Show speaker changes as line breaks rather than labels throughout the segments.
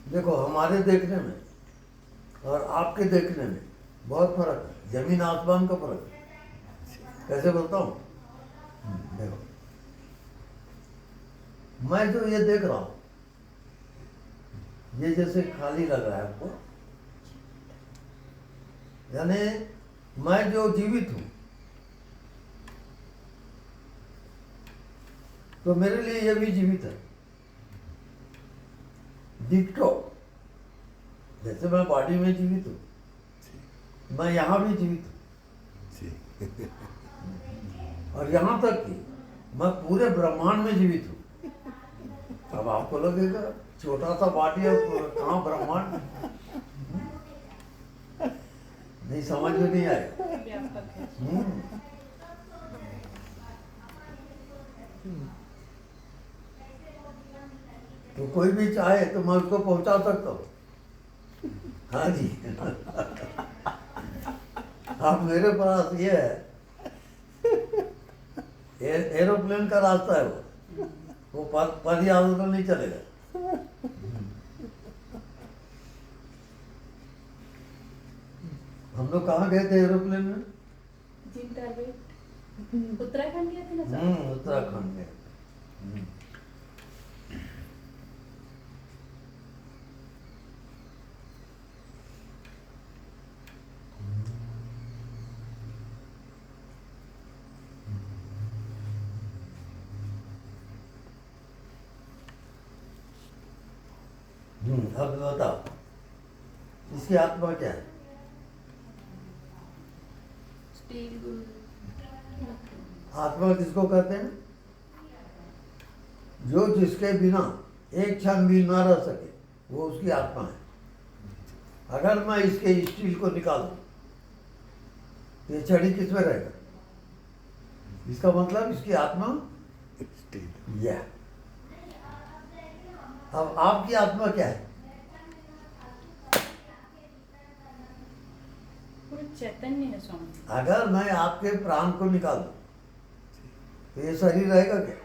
देखो हमारे देखने में और आपके देखने में बहुत फर्क है, जमीन आसमान का फर्क है। कैसे बोलता हूँ? देखो मैं जो ये देख रहा हूँ, ये जैसे खाली लग रहा है आपको, यानी मैं जो जीवित हूँ तो मेरे लिए ये भी जीवित है। डिक्टो, जैसे मैं बॉडी में जीवित हूँ, मैं यहाँ भी जीवित हूँ। और यहाँ तक कि मैं पूरे ब्रह्मांड में जीवित हूँ। अब आपको लगेगा छोटा सा बॉडी है, कहाँ ब्रह्मांड? नहीं, समझ में नहीं आएगा। तो कोई भी चाहे तो मैं उसको पहुंचा सकता हूँ। हाँ जी। अब मेरे पास ये है, एरोप्लेन का रास्ता है, वो पद याद तो नहीं चलेगा। हम लोग कहाँ गए थे एरोप्लेन में?
उत्तराखंड गए थे ना सर?
उत्तराखंड में। अब बताओ इसकी आत्मा क्या है? आत्मा किसको कहते हैं? जो जिसके बिना एक क्षण भी ना रह सके, वो उसकी आत्मा है। अगर मैं इसके स्टील को निकालूं, ये छड़ी किसमें रहेगा? इसका मतलब इसकी आत्मा स्टील। यह अब आपकी आत्मा क्या है?
चैतन्य है स्वामी।
अगर मैं आपके प्राण को निकाल दूं तो ये शरीर रहेगा क्या?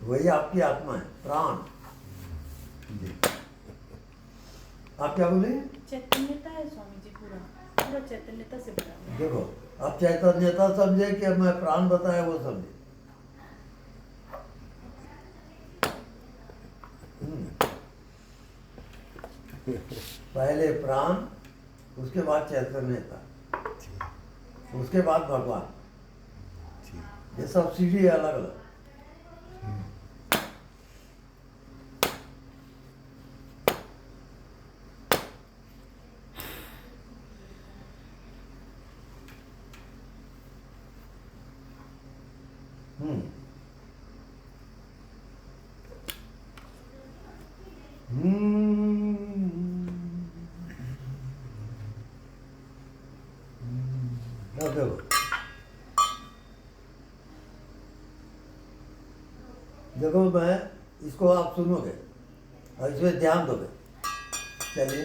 वही आपकी आत्मा है, प्राण। आप क्या बोले?
चैतन्यता है स्वामी जी, पूरा पूरा चैतन्यता से भरा है।
देखो अब चैतन्यता समझे कि मैं प्राण बताया वो समझे। पहले प्राण, उसके बाद चैतन्यता, उसके बाद भगवान। ये सब सीढ़ी है अलग अलग। देखो देखो मैं इसको आप सुनोगे और इसमें ध्यान दोगे। चलिए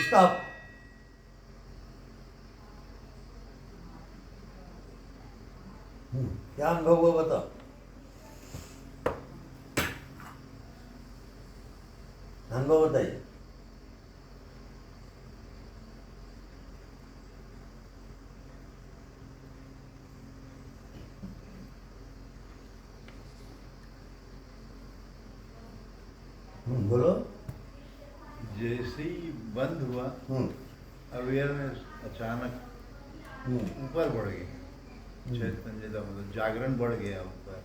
स्टॉप। क्या अनुभव हुआ बताओ? अनुभव बताइए। बोलो।
जैसे ही बंद हुआ अवेयरनेस अचानक ऊपर बढ़ गई। चैतन्यता मतलब जागरण बढ़ गया ऊपर।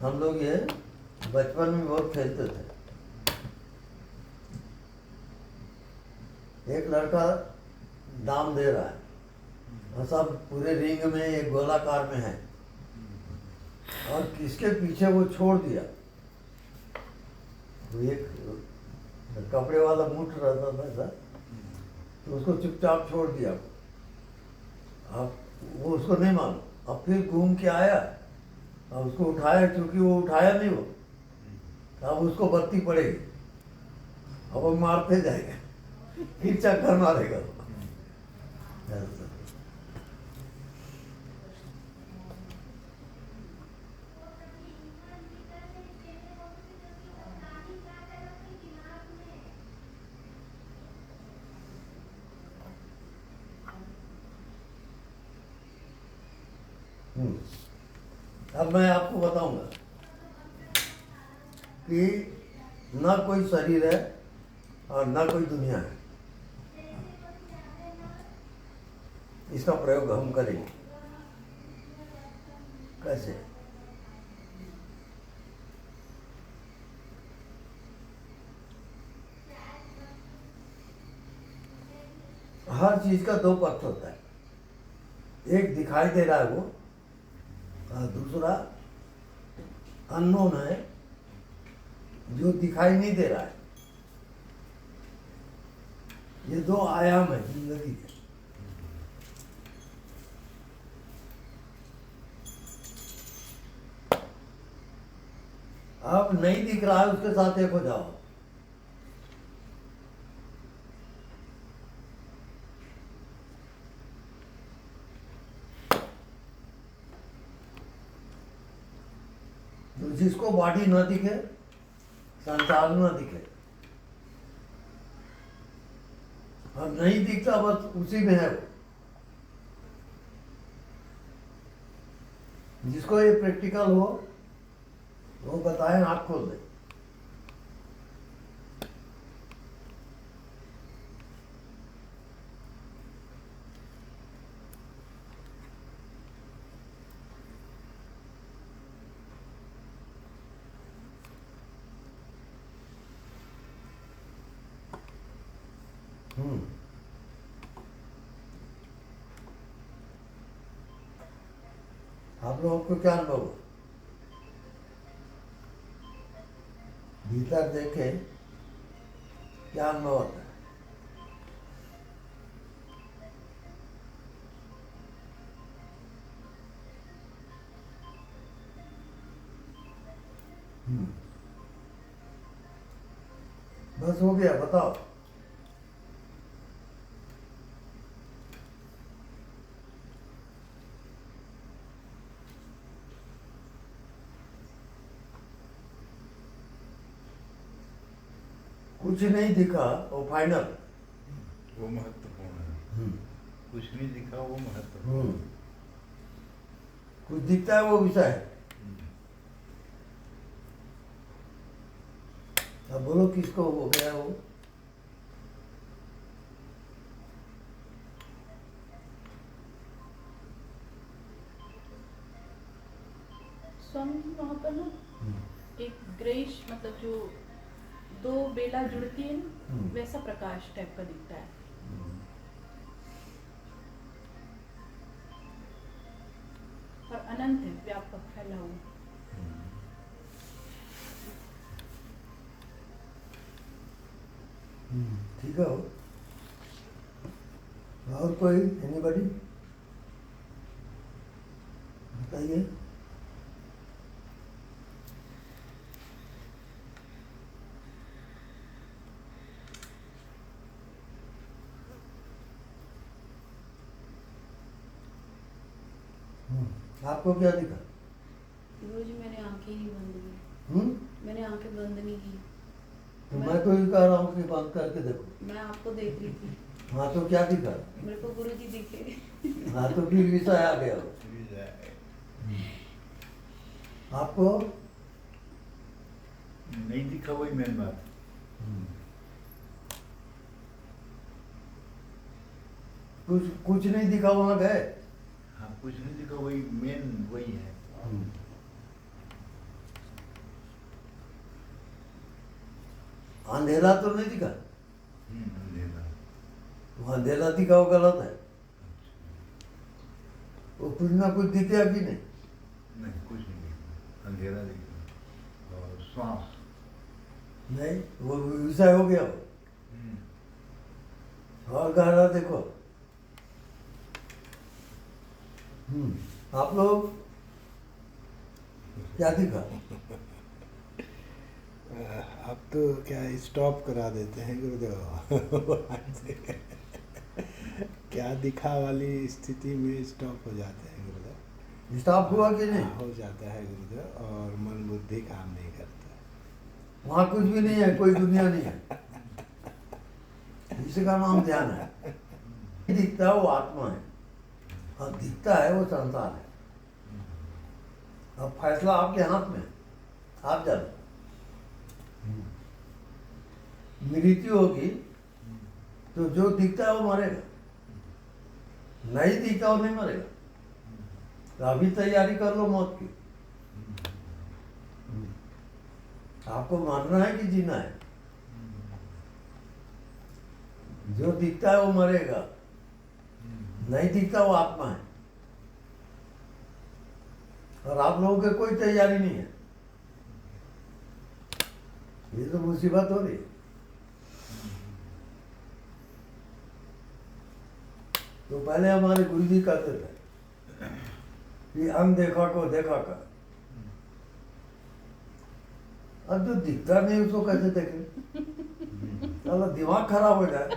हम लोग ये बचपन में बहुत खेलते थे। एक लड़का दाम दे रहा है और सब पूरे रिंग में एक गोलाकार में है और किसके पीछे वो छोड़ दिया। तो एक कपड़े वाला मूठ रहता था ऐसा, तो उसको चुपचाप छोड़ दिया। अब वो उसको नहीं मालूम। अब फिर घूम के आया अब उसको उठाया, क्योंकि वो उठाया नहीं वो, अब उसको बत्ती पड़ेगी, अब वो मारते जाएगा, फिर चक्कर मारेगा वो। ऐसा। अब मैं आपको बताऊंगा कि ना कोई शरीर है और ना कोई दुनिया है। इसका प्रयोग हम करेंगे। कैसे? हर चीज का दो पक्ष होता है, एक दिखाई दे रहा है वो, और दूसरा अननोन है, जो दिखाई नहीं दे रहा है। ये दो आयाम है जिंदगी के। अब नहीं दिख रहा है, उसके साथ एक हो जाओ। तो जिसको बॉडी ना दिखे, संसार ना दिखे, और नहीं दिखता, बस उसी में है वो। जिसको ये प्रैक्टिकल हो वो बताए, आँख खोल दे। आप लोगों को क्या अनुभव हुआ? भीतर देखे क्या अनुभव होता है? बस हो गया, बताओ। कुछ नहीं दिखा वो फाइनल।
वो महत्वपूर्ण है। कुछ नहीं दिखा वो महत्वपूर्ण।
कुछ दिखता है वो विषय है। अब बोलो किसको हो गया वो?
स्वामी जी वहाँ पर ना एक ग्रेइश, मतलब जो दो बेला जुड़ती है ना, वैसा प्रकाश टाइप का दिखता है। और अनंत है, व्यापक फैला हुआ।
ठीक है। और कोई एनीबॉडी बताइए। आपको क्या दिखा?
गुरुजी मैंने आंखें ही बंद की। मैंने आंखें बंद नहीं की।
तो मैं तो ही कह रहा हूँ कि बंद करके देखो।
मैं आपको देख रही थी।
हाँ तो क्या दिखा?
मेरे को गुरुजी दिखे।
हाँ तो फिर विषय आ गया हो। आपको
नहीं दिखा, वही मेन बात।
कुछ नहीं दिखा, वहां गए।
हाँ, कुछ नहीं दिखा, वही मेन वही है।
अंधेरा तो नहीं दिखा।
अंधेरा।
वो अंधेरा दिखा, वो गलत है। वो कुछ ना कुछ दिखा कि नहीं?
नहीं, कुछ नहीं दिखा, अंधेरा दिखा। और श्वास
नहीं, वो विषय हो गया। और गहरा देखो। आप लोग क्या दिखा?
अब तो क्या स्टॉप करा देते हैं गुरुदेव। क्या दिखा वाली स्थिति में स्टॉप हो जाते हैं गुरुदेव।
स्टॉप हुआ कि नहीं?
हो जाता है गुरुदेव, और मन बुद्धि काम नहीं करता।
वहाँ कुछ भी नहीं है, कोई दुनिया नहीं है। इसी का नाम ध्यान है। दिखता है वो आत्मा है, हाँ दिखता है वो संसार है। अब फैसला आपके हाथ में है, आप जानो। मृत्यु होगी तो जो दिखता है वो मरेगा, नहीं दिखता वो नहीं मरेगा। तो अभी तैयारी कर लो मौत की। आपको मरना है कि जीना है? जो दिखता है वो मरेगा, नहीं दिखता वो आत्मा है। और आप लोगों की कोई तैयारी नहीं है। ये तो मुसीबत हो रही है। तो पहले हमारे गुरुजी कहते थे कि अनदेखा को देखा कर। अब जो दिखता नहीं उसको कैसे देखें? चलो दिमाग खराब हो जाए।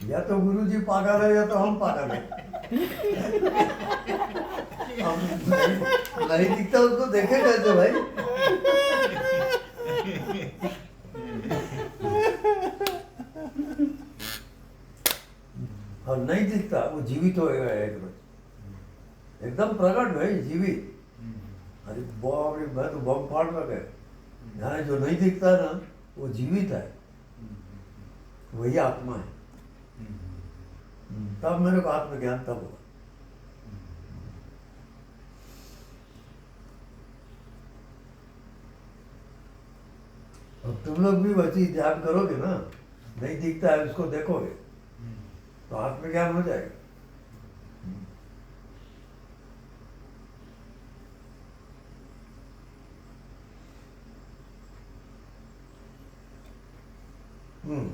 या तो गुरुजी पागल है या तो हम पागल है। हम नहीं दिखता उसको देखे कैसे भाई? और नहीं दिखता वो जीवित होएगा एक रोज, एकदम प्रकट भाई, जीवित। अरे बाप रे, मैं तो बम फाड़ रहा है। यहाँ जो नहीं दिखता ना वो जीवित है, वही आत्मा है। तब मेरे को आत्मज्ञान तब हुआ। अब तुम लोग भी वैसे ही ध्यान करोगे ना, नहीं दिखता है उसको देखोगे तो आत्मज्ञान हो जाएगा।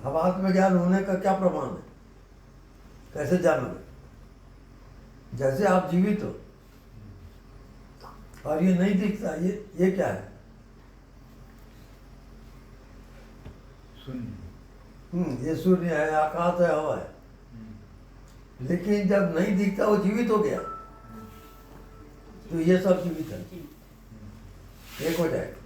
अब आत्मज्ञान होने का क्या प्रमाण है? कैसे जानोगे? जैसे आप जीवित हो और ये नहीं दिखता, ये क्या है?
शून्य।
ये शून्य है, आकाश है, हवा है। लेकिन जब नहीं दिखता वो जीवित हो गया तो ये सब जीवित है, एक हो जाएगा।